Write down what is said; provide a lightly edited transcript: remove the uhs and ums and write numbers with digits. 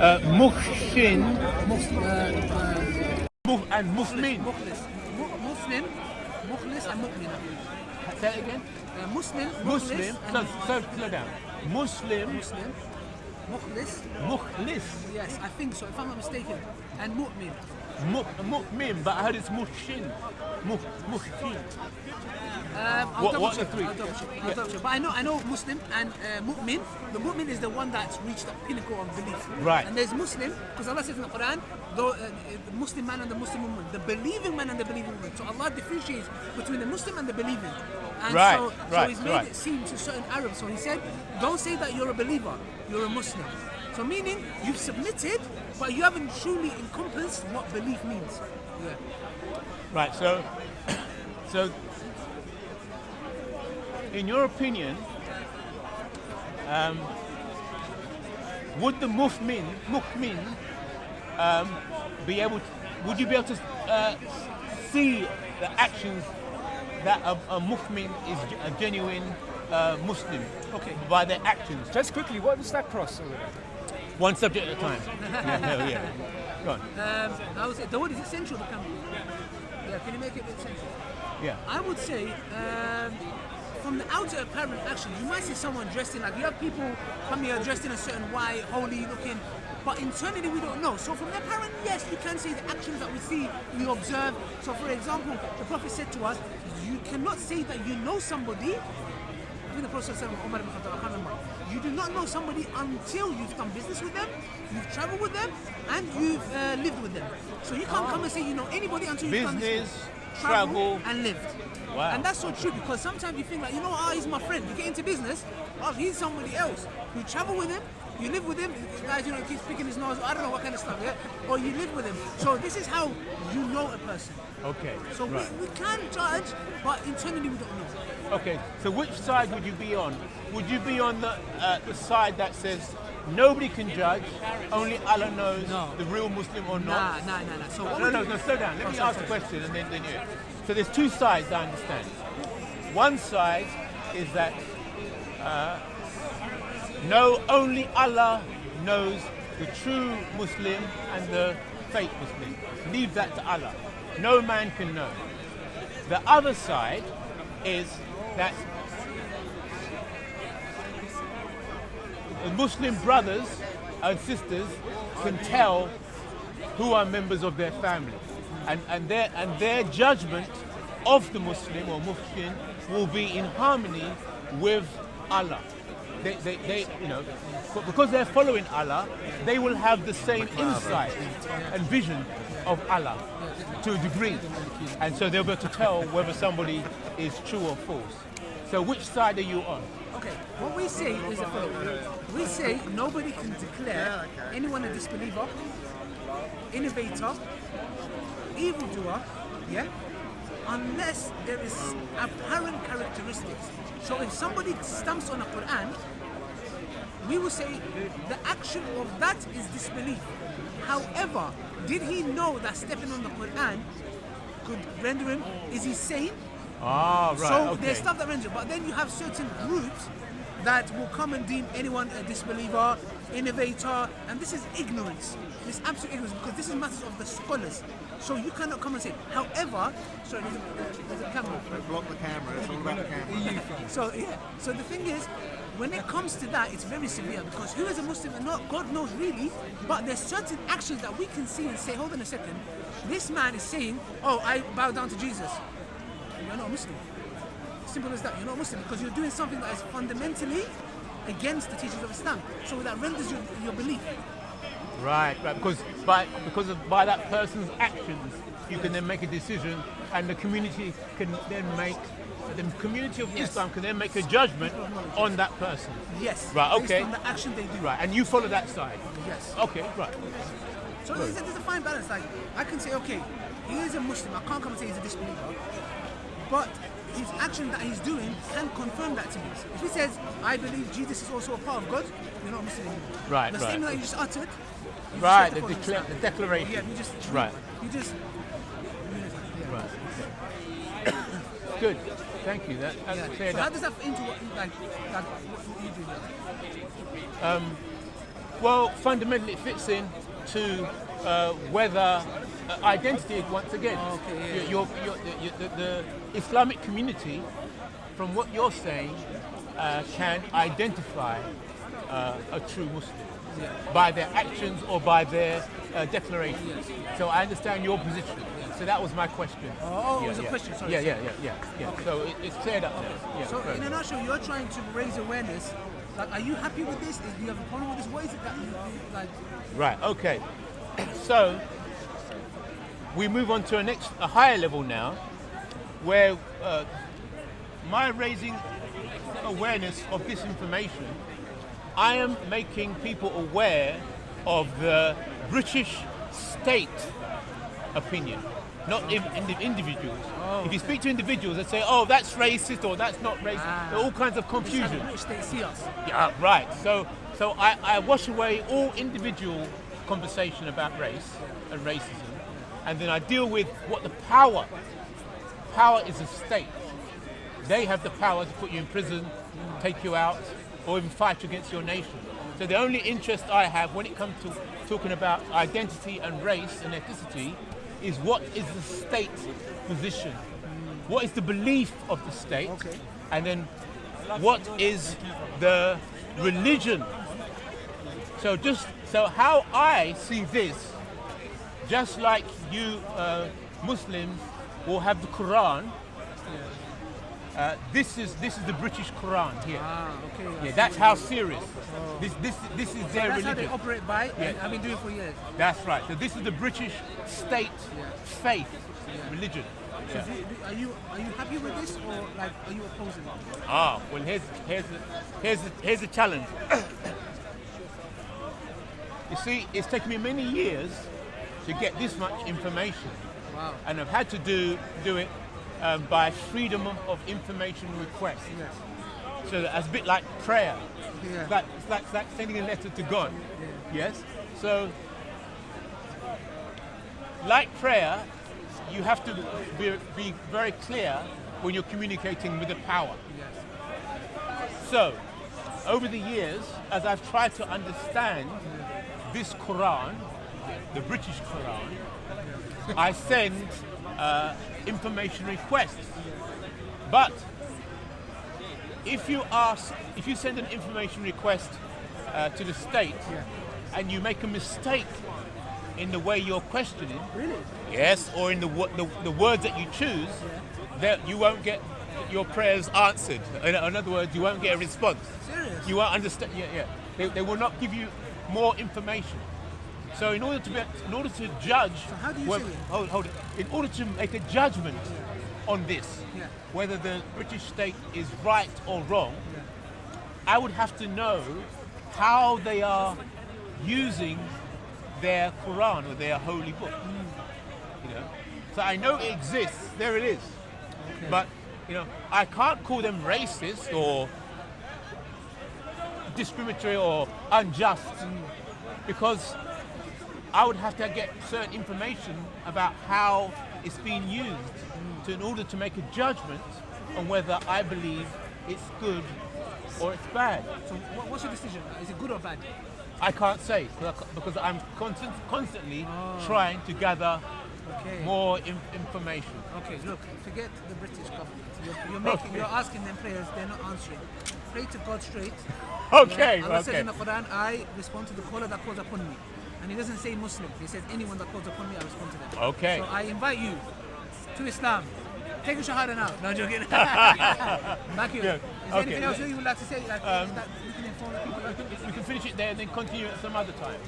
Muhsin and Muslim. Muslim, Mukhlis and Mu'min. Say it again. Muslim, Muslim. So slow down. Muslim. Mukhlis. Mukhlis. Yes, I think so, if I'm not mistaken. And Mu'min. Mu'min, but I heard it's Muhsin. Muhsin. What are the three? I'll double check. But I know Muslim and Mu'min. The Mu'min is the one that's reached the pinnacle of belief. Right. And there's Muslim, because Allah says in the Quran, the Muslim man and the Muslim woman, the believing man and the believing woman. So Allah differentiates between the Muslim and the believing. And so He's made it seem to certain Arabs. So He said, don't say that you're a believer, you're a Muslim. So meaning you've submitted, but you haven't truly encompassed what belief means. Yeah. Right. So in your opinion, would the mu'min be able to? Would you be able to see the actions that a mu'min is a genuine Muslim? Okay. By their actions. Just quickly, what does that cross over there? One subject at a time. Yeah. Go on. I would say, the word is essential to come. Yeah, can you make it essential? Yeah. I would say, from the outer apparent actions, you might see someone dressed in, like you have people come here dressed in a certain white, holy looking, but internally we don't know. So from the apparent, yes, you can say the actions that we see, we observe. So for example, the Prophet said to us, you cannot say that you know somebody. I think the Prophet said, Umar ibn Khattab, I can't remember. You do not know somebody until you've done business with them, you've traveled with them, and you've lived with them. So you can't come and say you know anybody until you've done Business, this. travel, and lived. Wow. And that's so true, because sometimes you think like, he's my friend. You get into business, he's somebody else. You travel with him, you live with him, guys, keeps picking his nose, I don't know what kind of stuff, yeah? Or you live with him. So this is how you know a person. Okay. So right. we can judge, but internally we don't know. Okay, so which side would you be on? Would you be on the side that says nobody can judge, only Allah knows the real Muslim or not? Nah. So No, slow down. Let me ask the question and then you. So there's two sides, I understand. One side is that only Allah knows the true Muslim and the fake Muslim. Leave that to Allah. No man can know. The other side is that the Muslim brothers and sisters can tell who are members of their family, and their judgment of the Muslim or Muslim will be in harmony with Allah. They because they're following Allah, they will have the same insight and vision of Allah to a degree, and so they'll be able to tell whether somebody is true or false. So which side are you on? Okay, what we say is the following. We say nobody can declare anyone a disbeliever, innovator, evildoer, unless there is apparent characteristics. So if somebody stamps on a Quran, we will say the action of that is disbelief. However, did he know that stepping on the Quran could render him, is he sane? Ah, right. So there's stuff that renders, but then you have certain groups that will come and deem anyone a disbeliever, innovator, and this is ignorance. This is absolute ignorance, because this is matters of the scholars. So you cannot come and say, however, sorry, there's a camera. Block the camera, it's all about the camera. So the thing is, when it comes to that, it's very severe, because who is a Muslim or not, God knows really, but there's certain actions that we can see and say, hold on a second, this man is saying, oh, I bow down to Jesus. You're not a Muslim. Simple as that. You're not a Muslim because you're doing something that is fundamentally against the teachings of Islam. So that renders your belief. Right. Because by that person's actions, you can then make a decision, and the community can then make. The community of Islam can then make a judgment on that person. Yes. Right. Okay. Based on the action they do. Right. And you follow that side. Yes. Okay. Right. So there's a fine balance. Like I can say, okay, he is a Muslim. I can't come and say he's a disbeliever, but his action that he's doing can confirm that to me. If he says, I believe Jesus is also a part of God, you're not a Muslim anymore. Right. The right. statement that you just uttered. Right. The declaration. Yeah. You just. Right. You just. Yeah. Right. Good. Thank you. That's cleared So how up. does that fit into what you do there? Well, fundamentally, it fits in to whether identity once again. Okay, yeah. The Islamic community, from what you're saying, can identify a true Muslim by their actions or by their declaration. So I understand your position. So that was my question. Oh, it was a question. Sorry. Yeah. So it's cleared up now. Yeah, So fair in a enough. nutshell, you're trying to raise awareness. Like, are you happy with this? Do you have a problem with this? What is it that you like? Right. Okay. So we move on to a higher level now, where my raising awareness of this information, I am making people aware of the British state opinion, not individuals. If you speak to individuals, they say, "Oh, that's racist," or "That's not racist." There are all kinds of confusion. Which they see us. Yeah, right. So I wash away all individual conversation about race and racism, and then I deal with what the power is a state. They have the power to put you in prison, take you out, or even fight against your nation. So the only interest I have when it comes to talking about identity and race and ethnicity is what is the state's position? What is the belief of the state? Okay. And then what is the religion? So how I see this, just like you Muslims will have the Quran, this is the British Quran here. Okay. Yeah, that's how serious. This is their That's how religion. they operate by, and Yeah. I've been doing it for years. That's right. So this is the British state faith religion. So are you happy with this, or like are you opposing it? Well, here's the challenge. You see, it's taken me many years to get this much information, Wow. and I've had to do it by freedom of information request. Yes. So that's a bit like prayer. Yeah. It's like sending a letter to God. Yes? So, like prayer, you have to be very clear when you're communicating with the power. So, over the years, as I've tried to understand this Quran, the British Quran, I send information requests. But if you send an information request to the state and you make a mistake in the way you're questioning, Really? yes, or in the words that you choose, that you won't get your prayers answered. In other words, you won't get a response. Serious? You won't understand. Yeah. They will not give you more information. So in order to judge, So how do you say it? hold it. In order to make a judgment on this, Yeah. whether the British state is right or wrong, I would have to know how they are using their Quran or their holy book. You know, so I know it exists. There it is. But I can't call them racist or discriminatory or unjust because I would have to get certain information about how it's being used in order to make a judgment on whether I believe it's good or it's bad. So what's your decision? Is it good or bad? I can't say because I'm constantly trying to gather Okay. more information. Okay, look, forget the British government. You're asking them prayers, they're not answering. Pray to God straight. Okay, Allah says okay. in the Quran, I respond to the caller that calls upon me. And he doesn't say Muslim, he says anyone that calls upon me, I respond to them. Okay. So I invite you to Islam. Take a shahada now. No, I'm joking. Thank you. Yeah, Is there okay. anything else you would like to say? Like, that we can inform the people? We can finish it there and then continue at some other time.